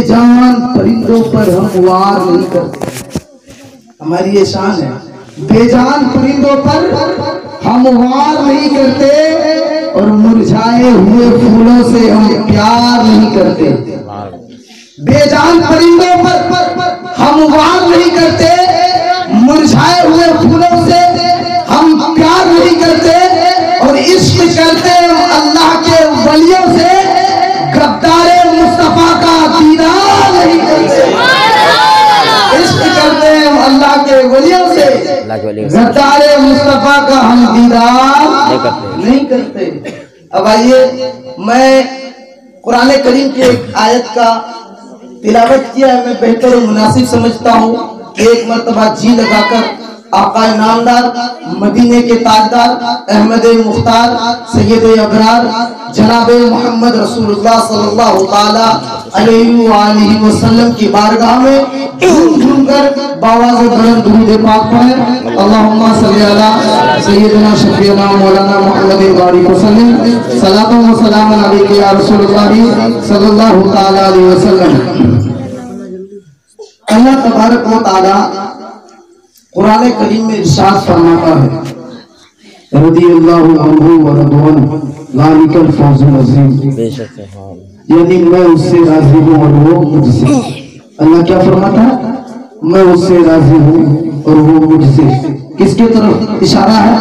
جان پرندوں پر ہم وار نہیں کرتے. ہماری یہ شان ہے, بے جان پرندوں پر ہم وار نہیں کرتے اور مرجھائے ہوئے پھولوں سے ہم پیار نہیں کرتے. بے جان پرندوں پر ہم وار نہیں کرتے, مرجھائے ہوئے پھولوں سے ہم پیار نہیں کرتے اور عشق کرتے ہم اللہ کے ولیوں سے, غدار مصطفیٰ کا دیدار نہیں کرتے. عشق کرتے ہم اللہ کے ولیوں سے, غدار مصطفیٰ کا ہم دیدار نہیں کرتے. اب آئیے, میں قرآن کریم کے ایک آیت کا تلاوت کیا ہے, میں بہتر و مناسب سمجھتا ہوں کہ ایک مرتبہ جی لگا کر آقا نامدار, مدینے کے تاجدار, احمد مختار, سید ابرار, جناب محمد رسول اللہ صلی اللہ تعالی علیہ وآلہ وسلم کی بارگاہ میں جھوم جھوم کر باواز بلند درود پاک پڑھیں. اللہم صلی علی سیدنا شفیعنا مولانا محمد بارک وسلم, صلاۃ و سلام علیک یا رسول اللہ صلی اللہ تعالی علیہ وسلم. اللہ تبارک و تعالی قرآن کریم میں ارشاد فرماتا ہے, رضی اللہ عنہ ورضوان ذالک الفوز العظیم, یعنی میں اس سے راضی ہوں اور وہ مجھ سے. اللہ کیا فرماتا ہے؟ میں اس سے راضی ہوں اور وہ مجھ سے. کس کے طرف اشارہ ہے؟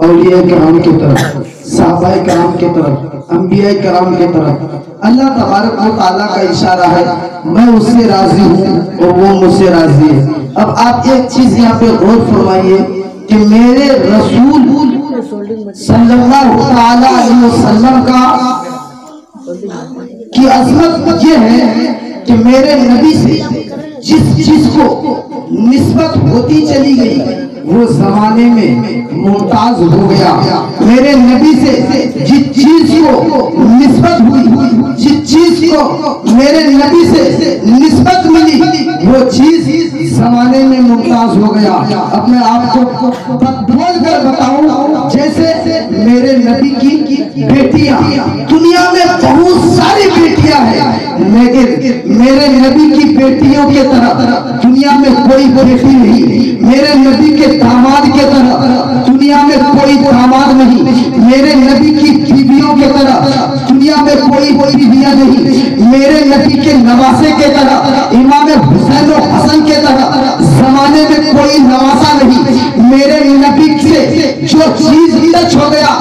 اولیاء کرام کی طرف, صحابہ کرام کی طرف, انبیاء کرام کی طرف. اللہ تبارک و تعالیٰ کا اشارہ ہے, میں اس سے راضی ہوں اور وہ مجھ سے راضی ہے. اب آپ ایک چیز یہاں پہ غور فرمائیے کہ میرے رسول صلی اللہ علیہ وسلم کی عظمت یہ ہے کہ میرے نبی سے جس چیز کو نسبت ہوتی چلی گئی وہ زمانے میں ممتاز ہو گیا. میرے نبی سے جس چیز کو نسبت ہوئی, جس چیز کو میرے نبی سے نسبت ملی وہ چیز زمانے میں ممتاز ہو گیا. اب میں آپ کو بول کر بتاؤں, جیسے میرے نبی کی بیٹیاں, دنیا میں بہت ساری بیٹیاں ہیں لیکن میرے نبی کی بیٹیوں کے طرح دنیا میں کوئی بیٹی نہیں. میرے نبی کے داماد کے طرح دنیا میں کوئی داماد نہیں. میرے نبی کی بیویوں کے طرح دنیا میں کوئی بیویاں نہیں. میرے نبی کے نواسے کے طرح, امام حسین و حسن کے طرح زمانے میں کوئی نواسا نہیں. میرے نبی سے جو چیز ٹچ ہو گیا,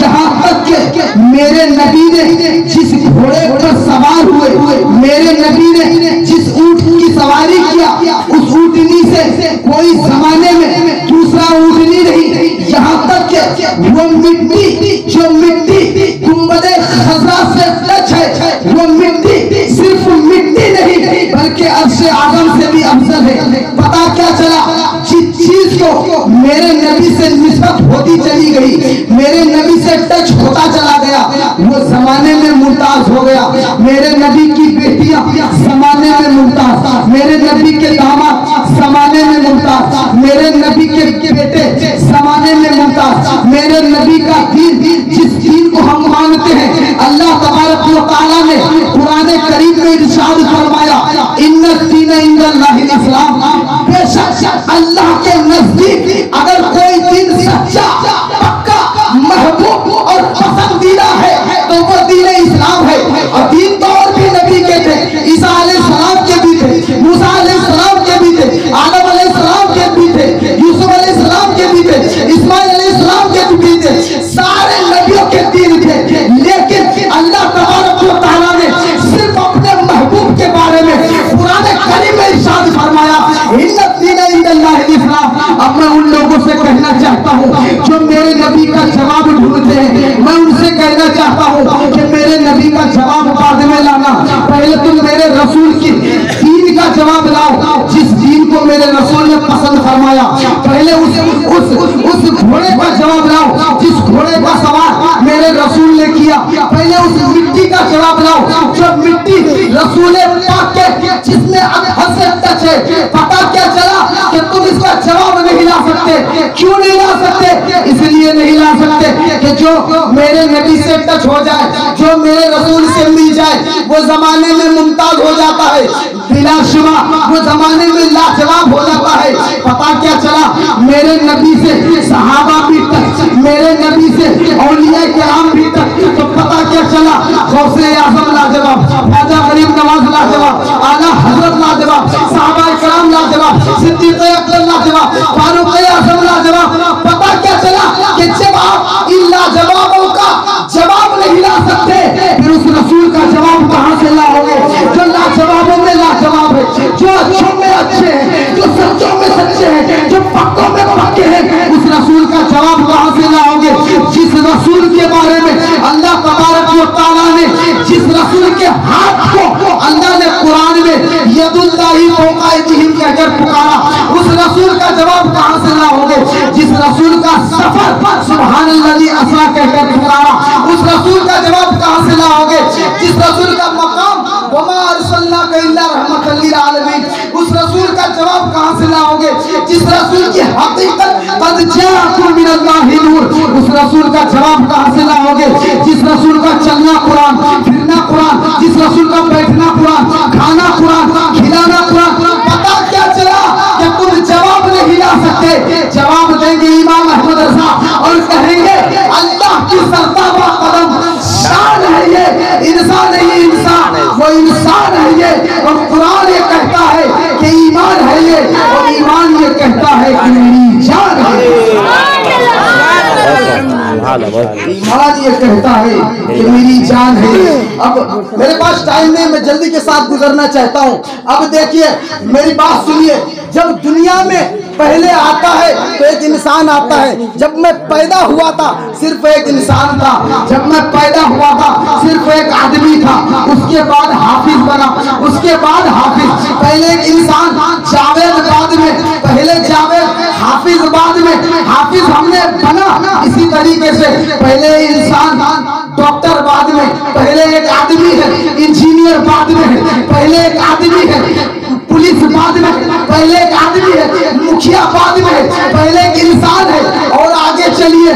یہاں تک کہ میرے نبی نے جس گھوڑے پر سوار ہوئے, میرے نبی نے جس اونٹ کی سواری کیا, اس اونٹنی سے کوئی زمانے میں دوسرا اونٹنی نہیں. یہاں تک کہ وہ مٹی جو مٹی گنبد خضرا سے ٹچ ہے, وہ مٹی صرف مٹی نہیں بلکہ عرش اعظم سے بھی افضل ہے. پتا کیا چلا؟ جس چیز کو میرے نبی سے نسبت ہوتی چلی گئی, میرے نبی سے ٹچ ہوتا چلا گیا, وہ زمانے میں ممتاز ہو گیا. میرے نبی کی بیٹیاں زمانے میں ممتاز, میرے نبی کے داماد زمانے میں ممتاز, میرے نبی کے بیٹے زمانے میں ممتاز. میرے نبی کا دین, جس دین کو ہم مانتے ہیں, اللہ تبارک و تعالیٰ نے قرآن کریم میں ارشاد فرمایا, ان الدین عند اللہ الاسلام, بے شک اللہ کے نزدیک اگر کوئی دین سچا, پکا, محبوب اور پسندیدہ ہے تو وہ دین اسلام ہے. اور دین تو اور بھی نبی کے تھے, عیسیٰ علیہ السلام کے بھی تھے, موسیٰ علیہ السلام کے بھی تھے, آدم علیہ السلام کے بھی تھے, یوسف علیہ السلام کے بھی تھے, اسماعیل علیہ السلام کے بھی تھے, سارے نبیوں کے دین تھے. لیکن اللہ تبارک و تعالیٰ نے صرف اپنے محبوب کے بارے میں قرآن کریم میں ارشاد فرمایا, ان الدین عند اللہ الاسلام. اب میں ان لوگوں سے کہنا چاہتا ہوں جو میرے نبی کا جواب ڈھونڈتے ہیں, میں ان سے کہنا چاہتا ہوں کہ میرے نبی کا جواب بعد میں لانا, پہلے تم میرے رسول کی دین کا جواب لاؤ, جس دین کو میرے رسول نے پسند فرمایا. پہلے اس گھوڑے کا جواب لاؤ جس گھوڑے کا سوار میرے رسول نے کیا. پہلے اس مٹی کا جواب لاؤ جو مٹی رسول پاک کے جس میں حد سے ٹچ ہے. پتا کیا چلا کہ تم اس کا جواب نہیں لا سکتے. کیوں نہیں لا سکتے؟ اس لیے نہیں لا سکتے کہ جو میرے نبی سے ٹچ ہو جائے, جو میرے رسول سے مل جائے, وہ زمانے میں ممتاز نشوا وہ زمانے میں لاجواب ہو جاتا ہے. پتا کیا چلا؟ میرے نبی سے صحابہ بھی تک، میرے نبی سے اولیاء کرام بھی تک. تو پتا کیا چلا؟ غوث اعظم لاجواب، خواجہ غریب نواز لاجواب، اعلیٰ حضرت لاجواب، صحابہ کرام لاجواب، صدیق اکبر لاجواب، فاروق اعظم لاجواب. پتا کیا چلا کہ جب آپ ان لاجوابوں کا جواب نہیں لا سکتے پھر اس رسول کا جواب کہاں سے لاؤ گے جو لاجوابوں میں لاجواب ہے، جو اچھوں میں اچھے ہیں، جو سچوں میں سچے ہیں، جو پکوں میں پکے ہیں؟ اس رسول کا جواب کہاں سے لاؤ گے جس رسول کے بارے میں اللہ تبارک و تعالیٰ نے، جس رسول کے ہاتھ کو اللہ نے قرآن میں ید اللہ فوق ایدیہم کہہ کر پکارا؟ اس رسول کا جواب کہاں سے لاؤ گے جس رسول کا سفر سبحان الذی اسریٰ کہہ کر پکارا؟ اس رسول کا جواب کہاں سے لاؤ گے جس رسول کا مقام وما ارسلناک الا رحمۃ للعالمین؟ اس رسول کا جواب کہاں سے لاؤ گے جس رسول کی حقیقت قد جاءکم من اللہ نور؟ اس رسول کا جواب کہاں سے لاؤ گے جس رسول کا چلنا قرآن، پھرنا قرآن، جس رسول کا بیٹھنا قرآن، کھانا قرآن، کھلانا قرآن؟ پتا کیا چلا کہ تم جواب نہیں لا سکتے. جواب دیں گے امام احمد رضا اور کہیں گے اللہ کی سرتابہ قدم شان ہے یہ انسان ہے، یہ انسان وہ انسان ہے یہ، اور قرآن یہ کہتا ہے کہ ایمان ہے یہ، اور ایمان یہ کہتا ہے کہ میری جان ہے. ایمان یہ کہتا ہے کہ میری جان ہے. اب میرے پاس ٹائم نہیں، میں جلدی کے ساتھ گزرنا چاہتا ہوں. اب دیکھیے میری بات سنیے، جب دنیا میں پہلے آتا ہے تو ایک انسان آتا ہے. جب میں پیدا ہوا تھا صرف ایک انسان تھا، جب میں پیدا ہوا تھا صرف ایک آدمی تھا. اس کے بعد حافظ بنا، اس کے بعد حافظ، پہلے ایک انسان جاوید بعد میں، پہلے جاوید حافظ بعد میں حافظ ہم نے بنا. اسی طریقے سے پہلے انسان ڈاکٹر بعد میں، پہلے ایک آدمی ہے انجینئر بعد میں ہے، پہلے ایک آدمی ہے پولیس بعد میں، پہلے ایک آدمی ہے مکھیا بعد میں، پہلے ایک انسان ہے. اور آگے چلیے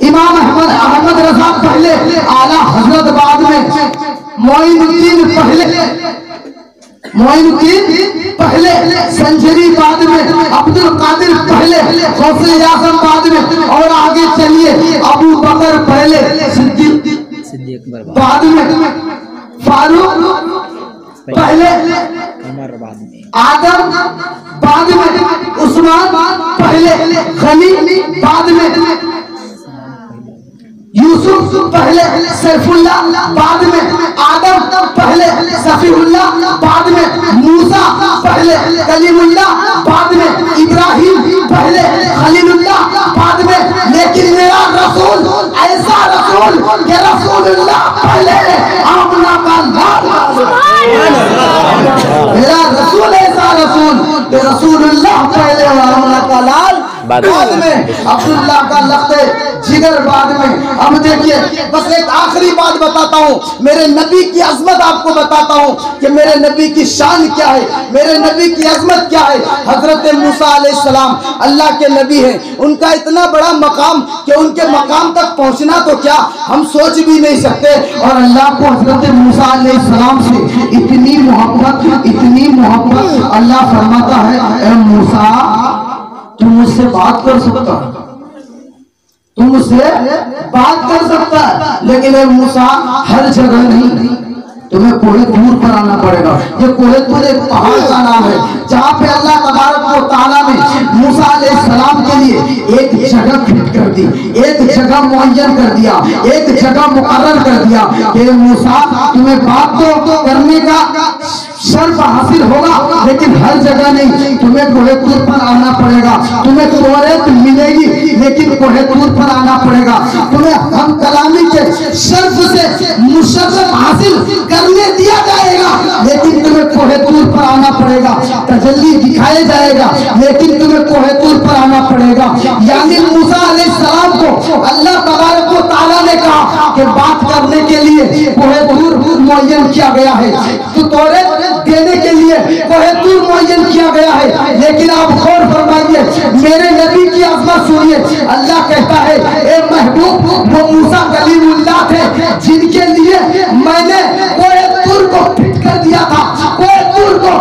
امام احمد رضا پہلے، اعلیٰ حضرت بعد میں، معین الدین پہلے، سنجری بعد میں، عبد القادر پہلے، غوث اعظم بعد میں. اور آگے چلیے ابو بکر پہلے، صدیق بعد میں، فاروق پہلے، آدم بعد میں، عثمان پہلے، غنی بعد میں، یوسف پہلے، سیف اللہ بعد میں، آدم پہلے، صفی اللہ بعد میں، موسیٰ پہلے، کلیم اللہ بعد میں، ابراہیم پہلے، خلیل اللہ بعد میں. لیکن میرا رسول ایسا رسول کہ رسول اللہ پہلے، آمنہ کا لال، میرا رسول ایسا رسول کہ رسول اللہ پہلے اور آمنہ کا لال بعد میں، عبداللہ کا لخت جگر بعد میں. اب دیکھیے بس ایک آخری بات بتاتا ہوں، میرے نبی کی عظمت آپ کو بتاتا ہوں کہ میرے نبی کی شان کیا ہے، میرے نبی کی عظمت کیا ہے. حضرت موسیٰ علیہ السلام اللہ کے نبی ہیں، ان کا اتنا بڑا مقام کہ ان کے مقام تک پہنچنا تو کیا ہم سوچ بھی نہیں سکتے. اور اللہ کو حضرت موسیٰ علیہ السلام سے اتنی محبت اللہ فرماتا ہے اے موسیٰ تم مجھ سے بات کر سکتا ہے، تم مجھ سے بات کر سکتا ہے، لیکن اے موسیٰ ہر جگہ نہیں، تمہیں کوہ طور پر آنا پڑے گا. یہ کوہ طور ایک پہاڑ کا نام ہے جہاں پہ اللہ تبارک و تعالیٰ نے موسیٰ علیہ السلام کے لیے ایک جگہ فٹ کر دی، ایک جگہ معین کر دیا، ایک جگہ مقرر کر دیا کہ موسیٰ تمہیں بات تو کرنے کا شرف حاصل ہوگا لیکن ہر جگہ نہیں، تمہیں کوہ طور پر آنا پڑے گا. تمہیں توریت ملے گی لیکن کوہ طور پر آنا پڑے گا. تمہیں ہم کلامی کے شرف سے مشرف حاصل کرنے دیا جائے گا لیکن تمہیں کوہ طور پر آنا پڑے گا. تجلی دکھائے جائے گا لیکن تمہیں کوہ طور پر آنا پڑے گا. یعنی موسیٰ علیہ السلام کو اللہ تبارک و تعالیٰ نے کہا کہ بات کرنے کے لیے کوہ طور معین کیا گیا ہے، تو توریت دینے کے لیے کوہ طور معین کیا گیا ہے. لیکن آپ غور فرمائیے میرے نبی کی عظمت سنیے. اللہ کہتا ہے اے محبوب وہ موسیٰ کلیم اللہ تھے جن کے لیے میں نے کوہ طور کو فٹ کر دیا تھا، کوہ طور کو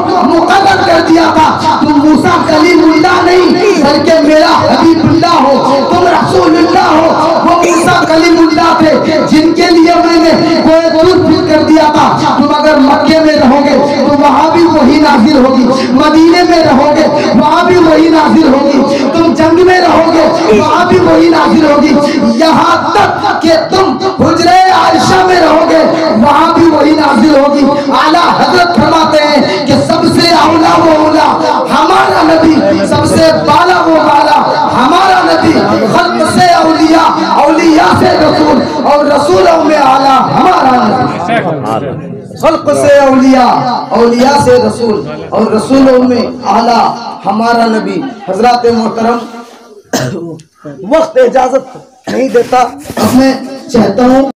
کلیم اللہ نہیں بلکہ میرا حبیب اللہ ہو، تم رسول اللہ ہو۔ وہ موسیٰ کلیم اللہ تھے جن کے لیے میں نے کوئی دور فٹ کر دیا تھا، تم اگر مکے میں رہو گے تو وہاں بھی وہی نازل ہوگی، مدینے میں رہو گے وہاں بھی وہی نازل ہوگی، تم جنگ میں رہو گے وہاں بھی وہی نازل ہوگی، یہاں تک کہ تم حجرہ عائشہ میں رہو گے وہاں بھی وہی نازل ہوگی۔ اعلیٰ حضرت فرماتے ہیں کہ سب سے اولا وہ اولا ہمارا نبی، سب سے بالا وہ بالا ہمارا نبی، خلق سے اولیاء، اولیاء سے رسول، اور رسولوں میں اعلیٰ ہمارا نبی۔ خلق سے اولیاء، اولیاء سے رسول، اور رسولوں میں اعلیٰ ہمارا نبی۔ حضرات محترم، وقت اجازت نہیں دیتا، اب میں چاہتا ہوں